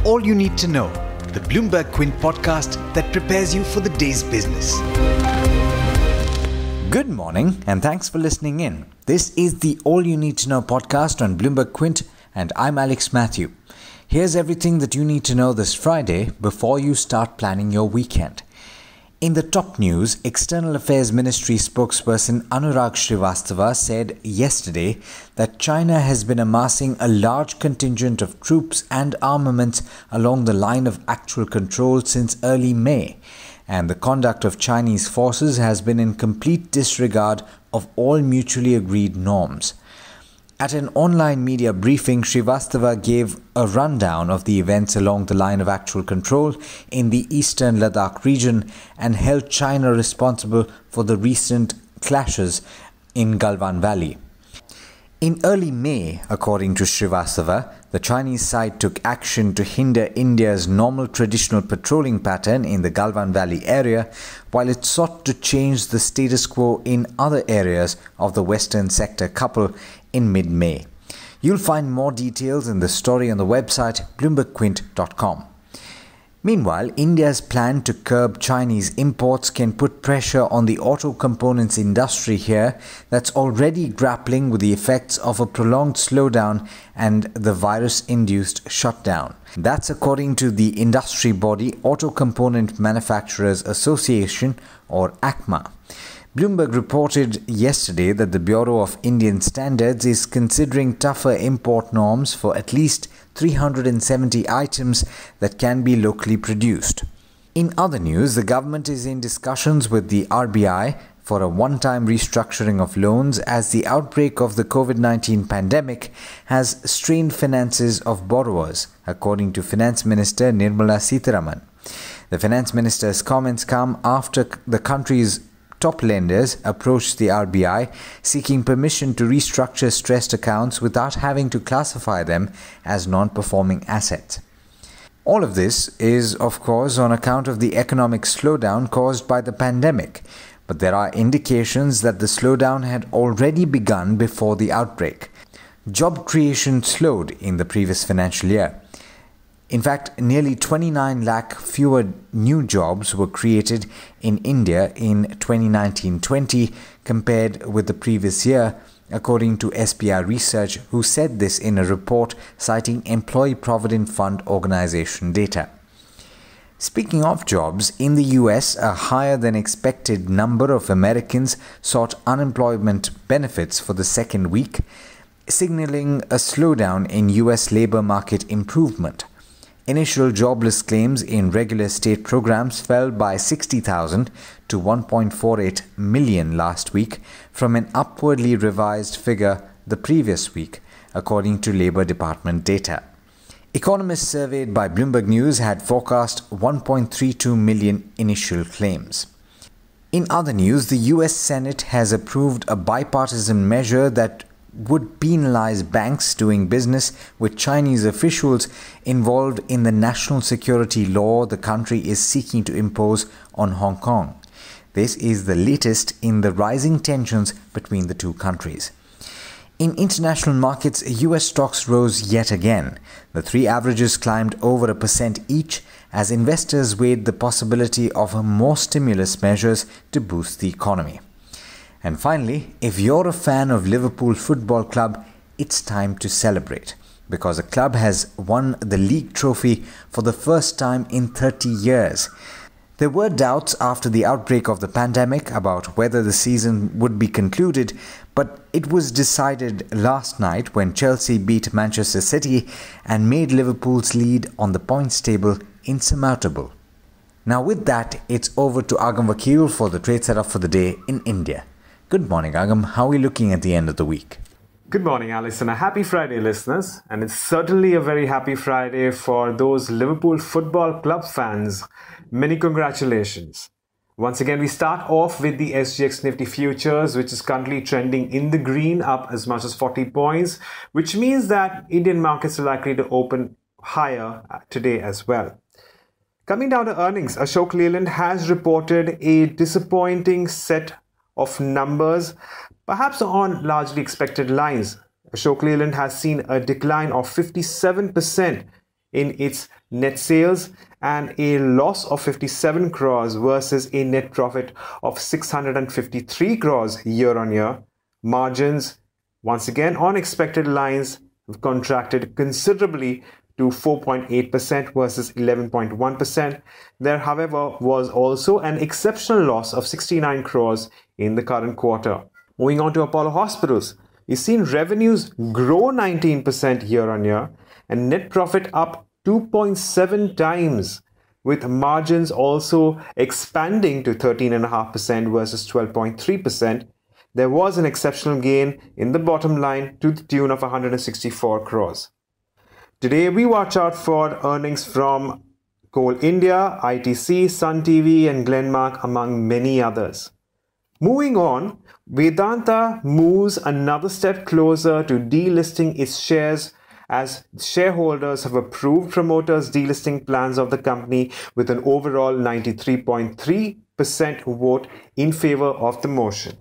All You Need to Know, the Bloomberg Quint podcast that prepares you for the day's business. Good morning and thanks for listening in. This is the All You Need to Know podcast on Bloomberg Quint and I'm Alex Matthew. Here's everything that you need to know this Friday before you start planning your weekend. In the top news, External Affairs Ministry spokesperson Anurag Srivastava said yesterday that China has been amassing a large contingent of troops and armaments along the line of actual control since early May, and the conduct of Chinese forces has been in complete disregard of all mutually agreed norms. At an online media briefing, Srivastava gave a rundown of the events along the line of actual control in the eastern Ladakh region and held China responsible for the recent clashes in Galwan Valley. In early May, according to Srivastava, the Chinese side took action to hinder India's normal traditional patrolling pattern in the Galwan Valley area, while it sought to change the status quo in other areas of the western sector couple in mid-May. You'll find more details in the story on the website bloombergquint.com. Meanwhile, India's plan to curb Chinese imports can put pressure on the auto components industry here that's already grappling with the effects of a prolonged slowdown and the virus-induced shutdown. That's according to the industry body Auto Component Manufacturers Association, or ACMA. Bloomberg reported yesterday that the Bureau of Indian Standards is considering tougher import norms for at least 370 items that can be locally produced. In other news, the government is in discussions with the RBI for a one-time restructuring of loans as the outbreak of the COVID-19 pandemic has strained finances of borrowers, according to Finance Minister Nirmala Sitharaman. The Finance Minister's comments come after the country's top lenders approached the RBI seeking permission to restructure stressed accounts without having to classify them as non-performing assets. All of this is, of course, on account of the economic slowdown caused by the pandemic, but there are indications that the slowdown had already begun before the outbreak. Job creation slowed in the previous financial year. In fact, nearly 29 lakh fewer new jobs were created in India in 2019-20 compared with the previous year, according to SPR Research, who said this in a report citing Employee Provident Fund Organization data. Speaking of jobs, in the US, a higher than expected number of Americans sought unemployment benefits for the second week, signaling a slowdown in US labor market improvement. Initial jobless claims in regular state programs fell by 60,000 to 1.48 million last week from an upwardly revised figure the previous week, according to Labor Department data. Economists surveyed by Bloomberg News had forecast 1.32 million initial claims. In other news, the US Senate has approved a bipartisan measure that would penalize banks doing business with Chinese officials involved in the national security law the country is seeking to impose on Hong Kong. This is the latest in the rising tensions between the two countries. In international markets, US stocks rose yet again. The three averages climbed over 1% each as investors weighed the possibility of more stimulus measures to boost the economy. And finally, if you're a fan of Liverpool Football Club, it's time to celebrate because the club has won the league trophy for the first time in 30 years. There were doubts after the outbreak of the pandemic about whether the season would be concluded, but it was decided last night when Chelsea beat Manchester City and made Liverpool's lead on the points table insurmountable. Now with that, it's over to Agam Vakil for the trade setup for the day in India. Good morning, Agam. How are we looking at the end of the week? Good morning, Alice, and a happy Friday, listeners. And it's certainly a very happy Friday for those Liverpool Football Club fans. Many congratulations. Once again, we start off with the SGX Nifty Futures, which is currently trending in the green, up as much as 40 points, which means that Indian markets are likely to open higher today as well. Coming down to earnings, Ashok Leyland has reported a disappointing set of numbers, perhaps on largely expected lines. Ashok Leyland has seen a decline of 57% in its net sales and a loss of 57 crores versus a net profit of 653 crores year on year. Margins, once again on expected lines, have contracted considerably to 4.8% versus 11.1%. There, however, was also an exceptional loss of 69 crores in the current quarter. Moving on to Apollo Hospitals, we've seen revenues grow 19% year on year and net profit up 2.7 times, with margins also expanding to 13.5% versus 12.3%. There was an exceptional gain in the bottom line to the tune of 164 crores. Today, we watch out for earnings from Coal India, ITC, Sun TV, and Glenmark, among many others. Moving on, Vedanta moves another step closer to delisting its shares as shareholders have approved promoters' delisting plans of the company with an overall 93.3% vote in favor of the motion.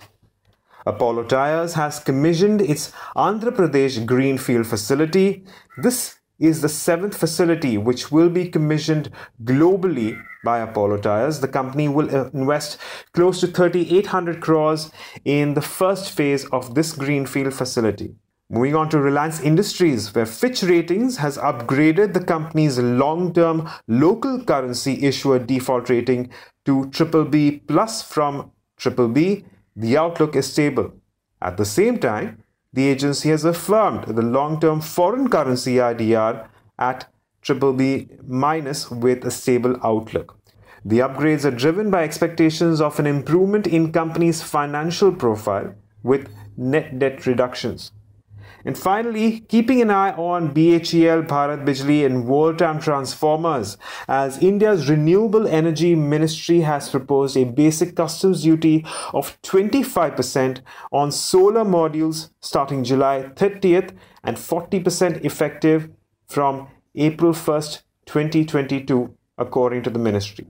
Apollo Tyres has commissioned its Andhra Pradesh greenfield facility. This is the 7th facility which will be commissioned globally by Apollo Tyres. The company will invest close to 3,800 crores in the first phase of this greenfield facility. Moving on to Reliance Industries, where Fitch Ratings has upgraded the company's long-term local currency issuer default rating to BBB plus from BBB. The outlook is stable. At the same time, the agency has affirmed the long-term foreign currency IDR at BBB minus with a stable outlook. The upgrades are driven by expectations of an improvement in company's financial profile with net debt reductions. And finally, keeping an eye on BHEL, Bharat Bijlee and Voltam Transformers, as India's Renewable Energy Ministry has proposed a basic customs duty of 25% on solar modules starting July 30th and 40% effective from April 1st, 2022, according to the ministry.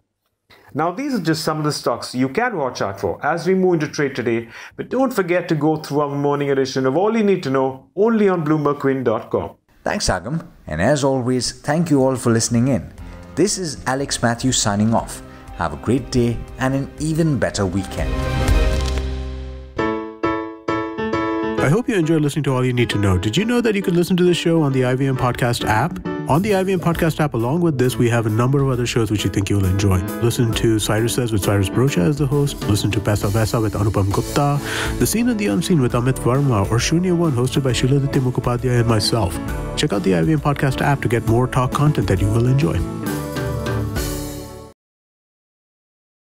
Now, these are just some of the stocks you can watch out for as we move into trade today. But don't forget to go through our morning edition of All You Need to Know only on BloombergQuint.com. Thanks, Agam. And as always, thank you all for listening in. This is Alex Matthews signing off. Have a great day and an even better weekend. I hope you enjoyed listening to All You Need to Know. Did you know that you could listen to the show on the IVM Podcast app? On the IVM Podcast app, along with this, we have a number of other shows which you think you'll enjoy. Listen to Cyrus Says with Cyrus Brocha as the host. Listen to Paisa Vaisa with Anupam Gupta. The Scene and the Unseen with Amit Verma, or Shunya One hosted by Shiladitya Mukhopadhyay and myself. Check out the IVM Podcast app to get more talk content that you will enjoy.